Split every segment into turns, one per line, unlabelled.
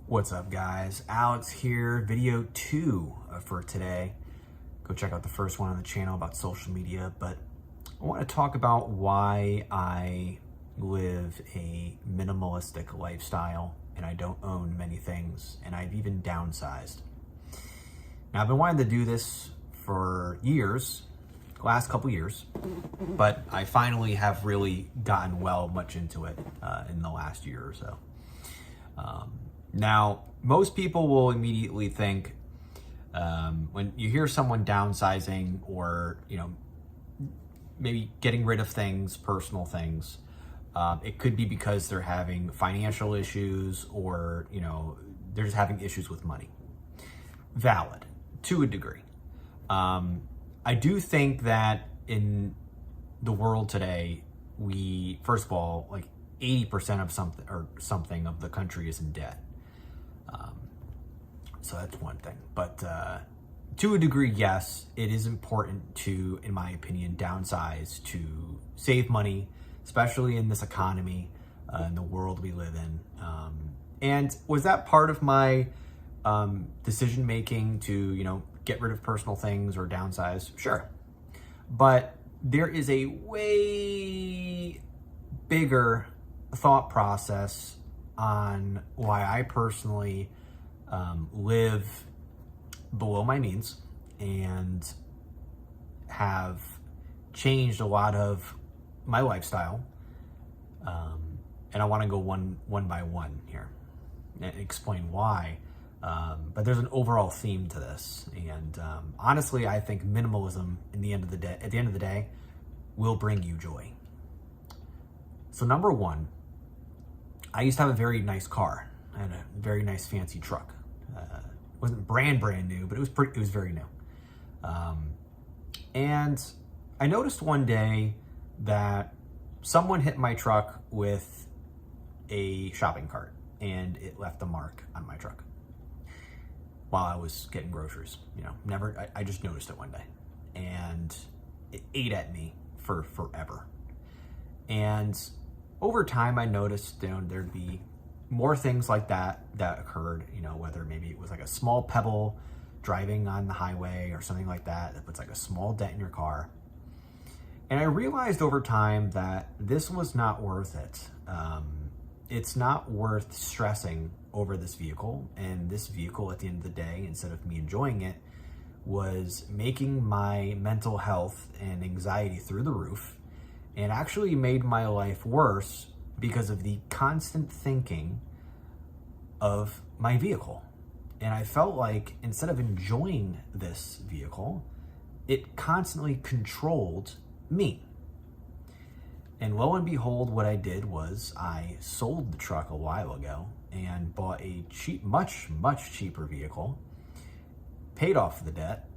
What's up, guys? Alex here, video 2 for today. Go check out the first one on the channel about social media, but I want to talk about why I live a minimalistic lifestyle and I don't own many things, and I've even downsized. Now, I've been wanting to do this for years, last couple years, but I finally have really gotten much into it in the last year or so. Now, most people will immediately think when you hear someone downsizing or, maybe getting rid of things, personal things, it could be because they're having financial issues or, they're just having issues with money. Valid, to a degree. I do think that in the world today, first of all, like 80% of something of the country is in debt. So that's one thing. But to a degree, yes, it is important to, in my opinion, downsize to save money, especially in this economy, in the world we live in. And was that part of my decision making to, get rid of personal things or downsize? Sure. But there is a way bigger thought process on why I personally live below my means and have changed a lot of my lifestyle. And I want to go one by one here and explain why. But there's an overall theme to this. And honestly, I think minimalism at the end of the day will bring you joy. So number one, I used to have a very nice car. I had a very nice fancy truck. It wasn't brand new, but it was very new. And I noticed one day that someone hit my truck with a shopping cart and it left a mark on my truck while I was getting groceries. I just noticed it one day and it ate at me for forever. And over time, I noticed there'd be more things like that occurred, whether maybe it was like a small pebble driving on the highway or something like that puts like a small dent in your car. And I realized over time that this was not worth it. It's not worth stressing over this vehicle. And this vehicle, at the end of the day, instead of me enjoying it, was making my mental health and anxiety through the roof, and actually made my life worse because of the constant thinking of my vehicle. And I felt like instead of enjoying this vehicle, it constantly controlled me. And lo and behold, what I did was I sold the truck a while ago and bought a much cheaper vehicle, paid off the debt,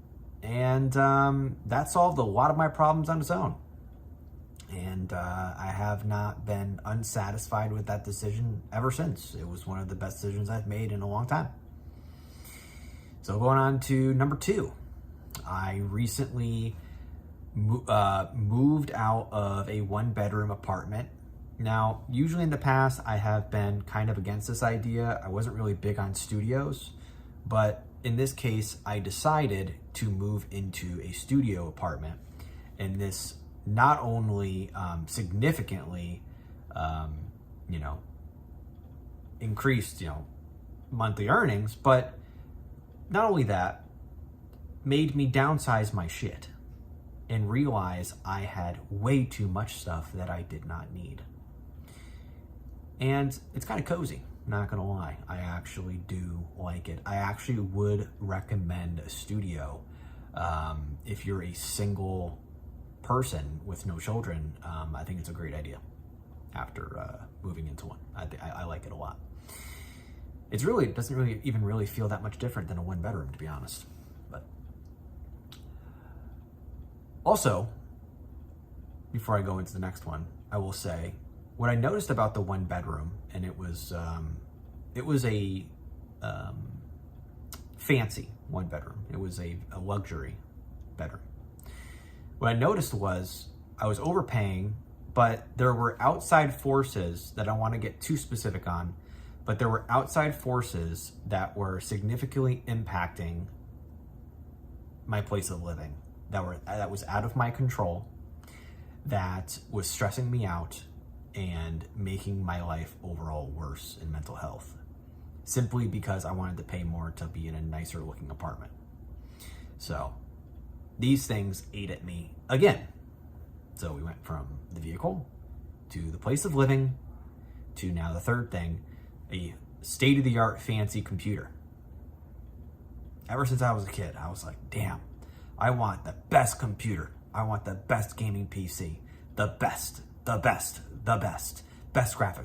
and that solved a lot of my problems on its own. And I have not been unsatisfied with that decision ever since. It was one of the best decisions I've made in a long time. So going on to number 2, I recently moved out of a 1-bedroom apartment. Now, usually in the past, I have been kind of against this idea. I wasn't really big on studios, but in this case, I decided to move into a studio apartment, and this not only significantly, increased, monthly earnings, but not only that, made me downsize my shit and realize I had way too much stuff that I did not need. And it's kind of cozy, not gonna lie. I actually do like it. I actually would recommend a studio if you're a single person with no children. I think it's a great idea after moving into one. I like it a lot. It doesn't even really feel that much different than a 1-bedroom, to be honest. But also, before I go into the next one, I will say what I noticed about the 1-bedroom, and it was a fancy 1-bedroom. It was a luxury bedroom. What I noticed was I was overpaying, but there were outside forces that I don't want to get too specific on but there were outside forces that were significantly impacting my place of living, that was out of my control, that was stressing me out and making my life overall worse in mental health, simply because I wanted to pay more to be in a nicer looking apartment. So these things ate at me again. So we went from the vehicle to the place of living to now the third thing, a state-of-the-art fancy computer. Ever since I was a kid, I was like, damn, I want the best computer. I want the best gaming PC, the best graphics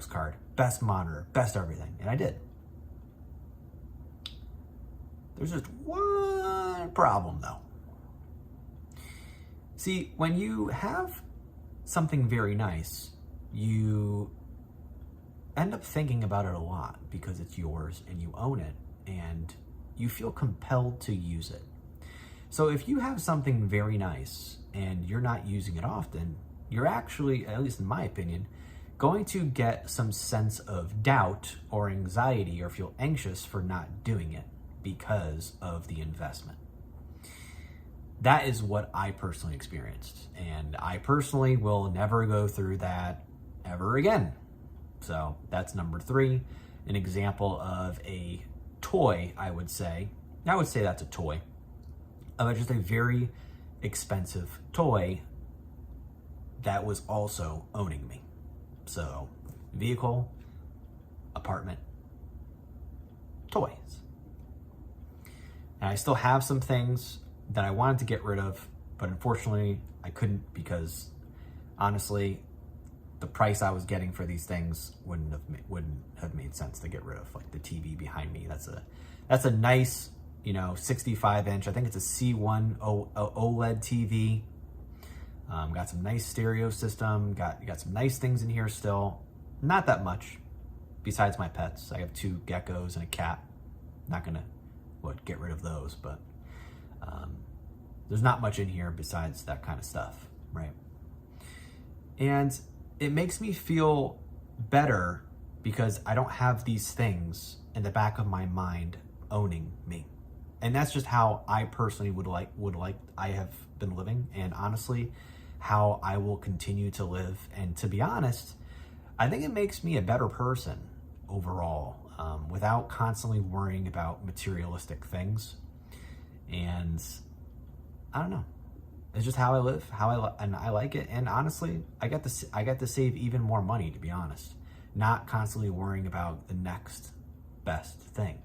card, best monitor, best everything. And I did. There's just one problem though. See, when you have something very nice, you end up thinking about it a lot because it's yours and you own it and you feel compelled to use it. So if you have something very nice and you're not using it often, you're actually, at least in my opinion, going to get some sense of doubt or anxiety or feel anxious for not doing it because of the investment. That is what I personally experienced, and I personally will never go through that ever again. So that's number 3, an example of a toy, I would say that's a toy, of just a very expensive toy that was also owning me. So vehicle, apartment, toys. And I still have some things that I wanted to get rid of, but unfortunately I couldn't because honestly, the price I was getting for these things wouldn't have made sense to get rid of. Like the TV behind me, that's a nice, 65 inch. I think it's a C1 OLED TV. Got some nice stereo system. Got some nice things in here still. Not that much, besides my pets. I have 2 geckos and a cat. Not gonna get rid of those, but there's not much in here besides that kind of stuff, right? And it makes me feel better because I don't have these things in the back of my mind owning me. And that's just how I personally would like I have been living, and honestly, how I will continue to live. And to be honest, I think it makes me a better person overall, without constantly worrying about materialistic things. And I don't know. It's just how I live, and I like it. And honestly, I get to save even more money, to be honest, not constantly worrying about the next best thing.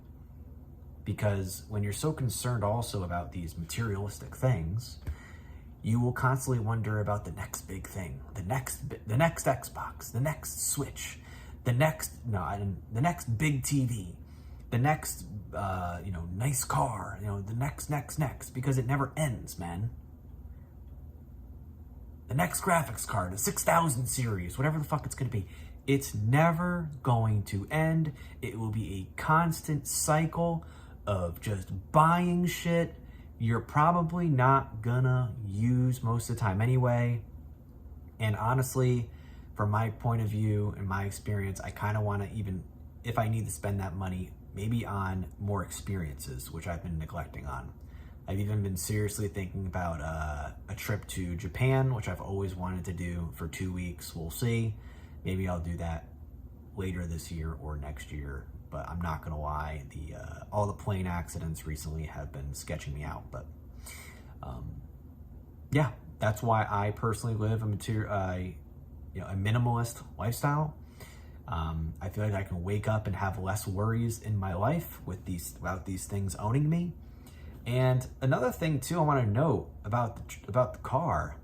Because when you're so concerned also about these materialistic things, you will constantly wonder about the next big thing, the next Xbox, the next Switch, the next big TV, the next nice car, the next, because it never ends, man. The next graphics card, the 6000 series, whatever the fuck it's going to be. It's never going to end. It will be a constant cycle of just buying shit you're probably not gonna use most of the time anyway. And honestly, from my point of view and my experience, I kind of want to, even if I need to spend that money, maybe on more experiences, which I've been neglecting on. I've even been seriously thinking about a trip to Japan, which I've always wanted to do for 2 weeks. We'll see. Maybe I'll do that later this year or next year. But I'm not gonna lie, all the plane accidents recently have been sketching me out. But yeah, that's why I personally live a minimalist lifestyle. I feel like I can wake up and have less worries in my life about these things owning me. And another thing too, I want to note about the car.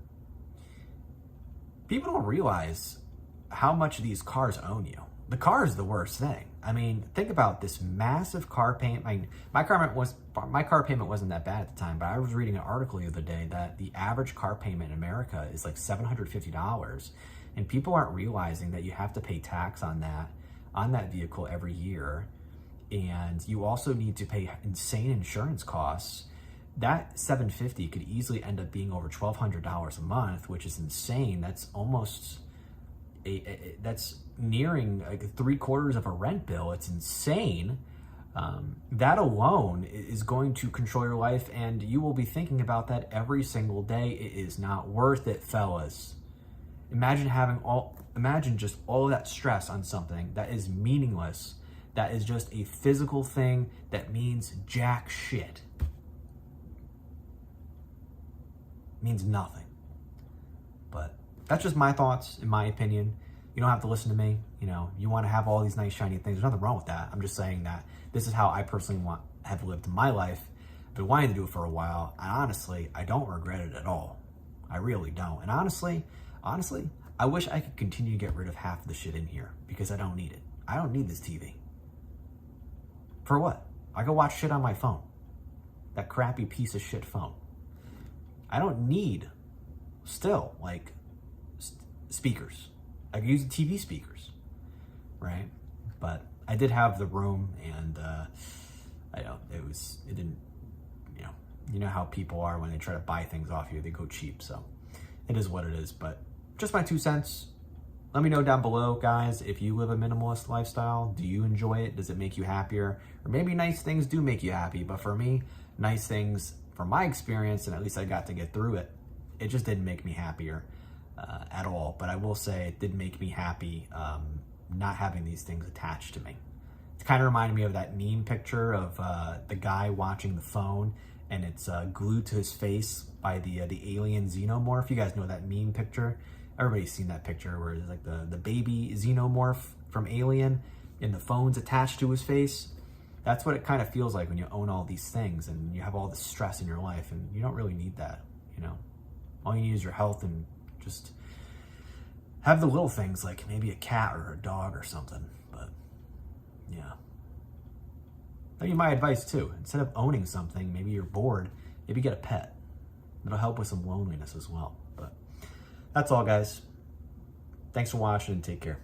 People don't realize how much these cars own you. The car is the worst thing. I mean, think about this massive car payment. I mean, my car payment wasn't that bad at the time, but I was reading an article the other day that the average car payment in America is like $750, and people aren't realizing that you have to pay tax on that vehicle every year, and you also need to pay insane insurance costs. That $750 could easily end up being over $1,200 a month, which is insane. That's almost that's nearing like 3/4 of a rent bill. It's insane. That alone is going to control your life, and you will be thinking about that every single day. It is not worth it, fellas. Imagine just all of that stress on something that is meaningless, that is just a physical thing that means jack shit. Means nothing. But that's just my thoughts, in my opinion. You don't have to listen to me. You know, you want to have all these nice shiny things. There's nothing wrong with that. I'm just saying that this is how I personally have lived my life. I've been wanting to do it for a while. And honestly, I don't regret it at all. I really don't. And honestly, I wish I could continue to get rid of half of the shit in here because I don't need it. I don't need this TV. For what? I go watch shit on my phone. That crappy piece of shit phone. I don't need, still, like, speakers. I could use the TV speakers, right? But I did have the room, and it didn't, you know how people are when they try to buy things off you, they go cheap. So it is what it is. But just my 2 cents. Let me know down below, guys, if you live a minimalist lifestyle. Do you enjoy it? Does it make you happier? Or maybe nice things do make you happy. But for me, nice things, from my experience, and at least I got to get through it, it just didn't make me happier at all. But I will say it did make me happy not having these things attached to me. It kind of reminded me of that meme picture of the guy watching the phone, and it's glued to his face by the alien xenomorph. You guys know that meme picture? Everybody's seen that picture where it's like the baby xenomorph from Alien and the phone's attached to his face. That's what it kind of feels like when you own all these things and you have all this stress in your life, and you don't really need that, you know? All you need is your health, and just have the little things like maybe a cat or a dog or something. But yeah. That'd be my advice too. Instead of owning something, maybe you're bored, maybe get a pet. It'll help with some loneliness as well. But that's all, guys. Thanks for watching, and take care.